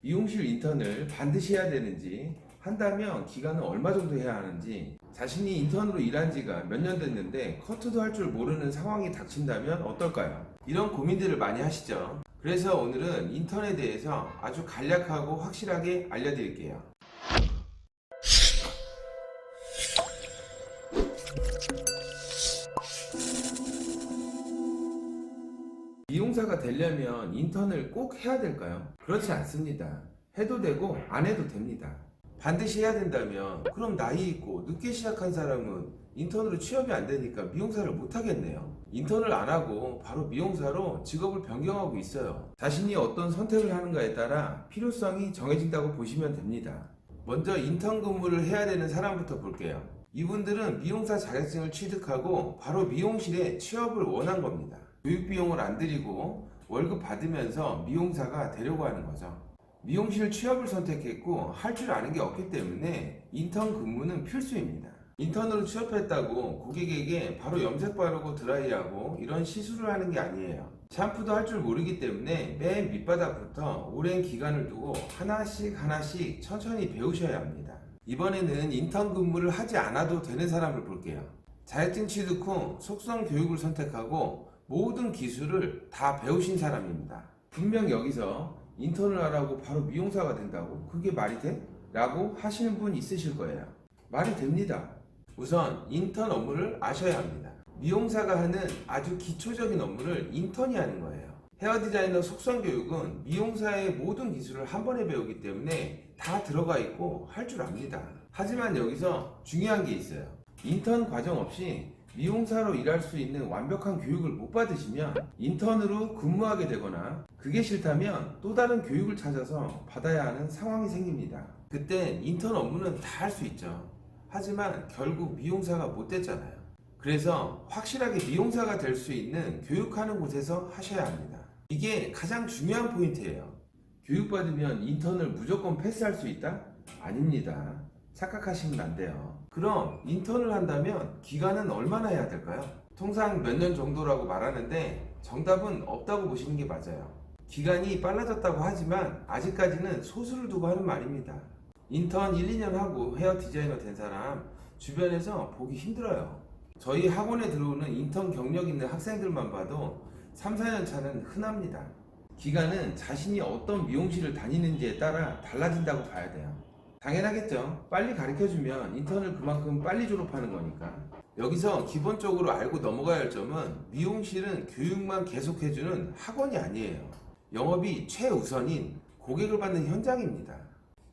미용실 인턴을 반드시 해야 되는지, 한다면 기간은 얼마 정도 해야 하는지, 자신이 인턴으로 일한 지가 몇 년 됐는데 커트도 할 줄 모르는 상황이 닥친다면 어떨까요? 이런 고민들을 많이 하시죠. 그래서 오늘은 인턴에 대해서 아주 간략하고 확실하게 알려드릴게요. 미용사가 되려면 인턴을 꼭 해야 될까요? 그렇지 않습니다. 해도 되고 안 해도 됩니다. 반드시 해야 된다면 그럼 나이 있고 늦게 시작한 사람은 인턴으로 취업이 안 되니까 미용사를 못 하겠네요. 인턴을 안 하고 바로 미용사로 직업을 변경하고 있어요. 자신이 어떤 선택을 하는가에 따라 필요성이 정해진다고 보시면 됩니다. 먼저 인턴 근무를 해야 되는 사람부터 볼게요. 이분들은 미용사 자격증을 취득하고 바로 미용실에 취업을 원한 겁니다. 교육비용을 안 들이고 월급 받으면서 미용사가 되려고 하는 거죠. 미용실 취업을 선택했고 할 줄 아는 게 없기 때문에 인턴 근무는 필수입니다. 인턴으로 취업했다고 고객에게 바로 염색 바르고 드라이하고 이런 시술을 하는 게 아니에요. 샴푸도 할 줄 모르기 때문에 맨 밑바닥부터 오랜 기간을 두고 하나씩 천천히 배우셔야 합니다. 이번에는 인턴 근무를 하지 않아도 되는 사람을 볼게요. 자격증 취득 후 속성 교육을 선택하고 모든 기술을 다 배우신 사람입니다. 분명 여기서 인턴을 하라고 바로 미용사가 된다고? 그게 말이 돼? 라고 하시는 분 있으실 거예요. 말이 됩니다. 우선 인턴 업무를 아셔야 합니다. 미용사가 하는 아주 기초적인 업무를 인턴이 하는 거예요. 헤어 디자이너 속성 교육은 미용사의 모든 기술을 한 번에 배우기 때문에 다 들어가 있고 할 줄 압니다. 하지만 여기서 중요한 게 있어요. 인턴 과정 없이 미용사로 일할 수 있는 완벽한 교육을 못 받으시면 인턴으로 근무하게 되거나 그게 싫다면 또 다른 교육을 찾아서 받아야 하는 상황이 생깁니다. 그땐 인턴 업무는 다 할 수 있죠. 하지만 결국 미용사가 못 됐잖아요. 그래서 확실하게 미용사가 될 수 있는 교육하는 곳에서 하셔야 합니다. 이게 가장 중요한 포인트예요. 교육받으면 인턴을 무조건 패스할 수 있다? 아닙니다. 착각하시면 안 돼요. 그럼 인턴을 한다면 기간은 얼마나 해야 될까요? 통상 몇 년 정도라고 말하는데 정답은 없다고 보시는 게 맞아요. 기간이 빨라졌다고 하지만 아직까지는 소수를 두고 하는 말입니다. 인턴 1, 2년 하고 헤어 디자이너 된 사람 주변에서 보기 힘들어요. 저희 학원에 들어오는 인턴 경력 있는 학생들만 봐도 3, 4년 차는 흔합니다. 기간은 자신이 어떤 미용실을 다니는지에 따라 달라진다고 봐야 돼요. 당연하겠죠. 빨리 가르쳐주면 인턴을 그만큼 빨리 졸업하는 거니까. 여기서 기본적으로 알고 넘어가야 할 점은 미용실은 교육만 계속해주는 학원이 아니에요. 영업이 최우선인 고객을 받는 현장입니다.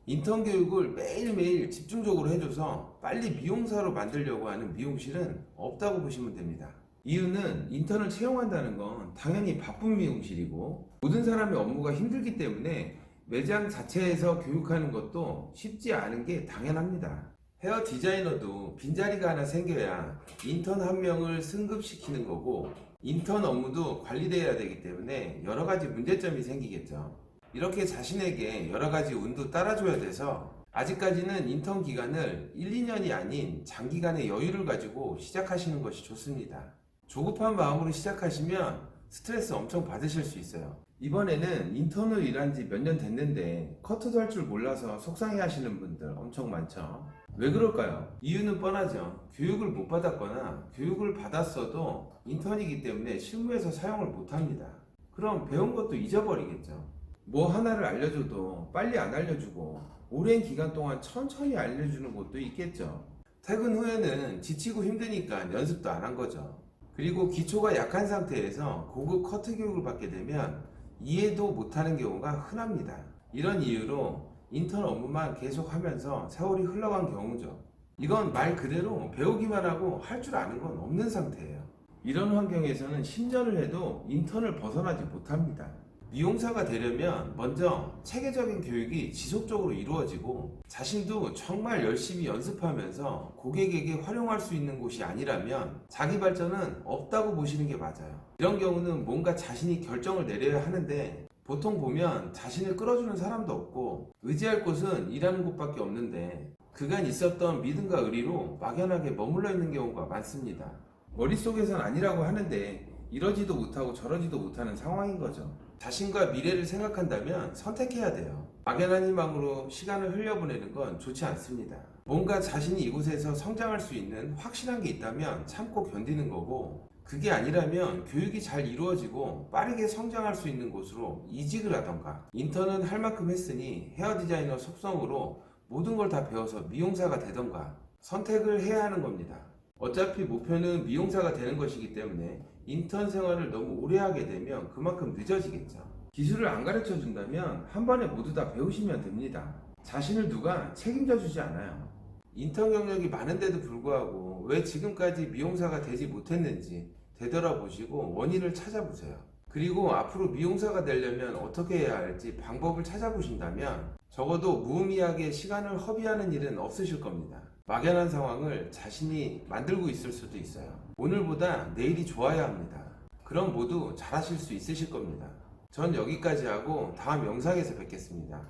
인턴 교육을 매일매일 집중적으로 해줘서 빨리 미용사로 만들려고 하는 미용실은 없다고 보시면 됩니다. 이유는 인턴을 채용한다는 건 당연히 바쁜 미용실이고 모든 사람의 업무가 힘들기 때문에 매장 자체에서 교육하는 것도 쉽지 않은 게 당연합니다. 헤어 디자이너도 빈자리가 하나 생겨야 인턴 한 명을 승급시키는 거고 인턴 업무도 관리되어야 되기 때문에 여러 가지 문제점이 생기겠죠. 이렇게 자신에게 여러 가지 운도 따라줘야 돼서 아직까지는 인턴 기간을 1, 2년이 아닌 장기간의 여유를 가지고 시작하시는 것이 좋습니다. 조급한 마음으로 시작하시면 스트레스 엄청 받으실 수 있어요. 이번에는 인턴으로 일한 지 몇 년 됐는데 커트도 할 줄 몰라서 속상해 하시는 분들 엄청 많죠. 왜 그럴까요? 이유는 뻔하죠. 교육을 못 받았거나 교육을 받았어도 인턴이기 때문에 실무에서 사용을 못 합니다. 그럼 배운 것도 잊어버리겠죠. 뭐 하나를 알려줘도 빨리 안 알려주고 오랜 기간 동안 천천히 알려주는 곳도 있겠죠. 퇴근 후에는 지치고 힘드니까 연습도 안 한 거죠. 그리고 기초가 약한 상태에서 고급 커트 교육을 받게 되면 이해도 못하는 경우가 흔합니다. 이런 이유로 인턴 업무만 계속 하면서 세월이 흘러간 경우죠. 이건 말 그대로 배우기만 하고 할 줄 아는 건 없는 상태예요. 이런 환경에서는 10년을 해도 인턴을 벗어나지 못합니다. 미용사가 되려면 먼저 체계적인 교육이 지속적으로 이루어지고 자신도 정말 열심히 연습하면서 고객에게 활용할 수 있는 곳이 아니라면 자기 발전은 없다고 보시는 게 맞아요. 이런 경우는 뭔가 자신이 결정을 내려야 하는데 보통 보면 자신을 끌어주는 사람도 없고 의지할 곳은 일하는 곳밖에 없는데 그간 있었던 믿음과 의리로 막연하게 머물러 있는 경우가 많습니다. 머릿속에선 아니라고 하는데 이러지도 못하고 저러지도 못하는 상황인 거죠. 자신과 미래를 생각한다면 선택해야 돼요. 막연한 희망으로 시간을 흘려보내는 건 좋지 않습니다. 뭔가 자신이 이곳에서 성장할 수 있는 확실한 게 있다면 참고 견디는 거고, 그게 아니라면 교육이 잘 이루어지고 빠르게 성장할 수 있는 곳으로 이직을 하던가, 인턴은 할 만큼 했으니 헤어 디자이너 속성으로 모든 걸 다 배워서 미용사가 되던가 선택을 해야 하는 겁니다. 어차피 목표는 미용사가 되는 것이기 때문에 인턴 생활을 너무 오래 하게 되면 그만큼 늦어지겠죠. 기술을 안 가르쳐 준다면 한 번에 모두 다 배우시면 됩니다. 자신을 누가 책임져 주지 않아요. 인턴 경력이 많은데도 불구하고 왜 지금까지 미용사가 되지 못했는지 되돌아보시고 원인을 찾아보세요. 그리고 앞으로 미용사가 되려면 어떻게 해야 할지 방법을 찾아보신다면 적어도 무의미하게 시간을 허비하는 일은 없으실 겁니다. 막연한 상황을 자신이 만들고 있을 수도 있어요. 오늘보다 내일이 좋아야 합니다. 그럼 모두 잘하실 수 있으실 겁니다. 전 여기까지 하고 다음 영상에서 뵙겠습니다.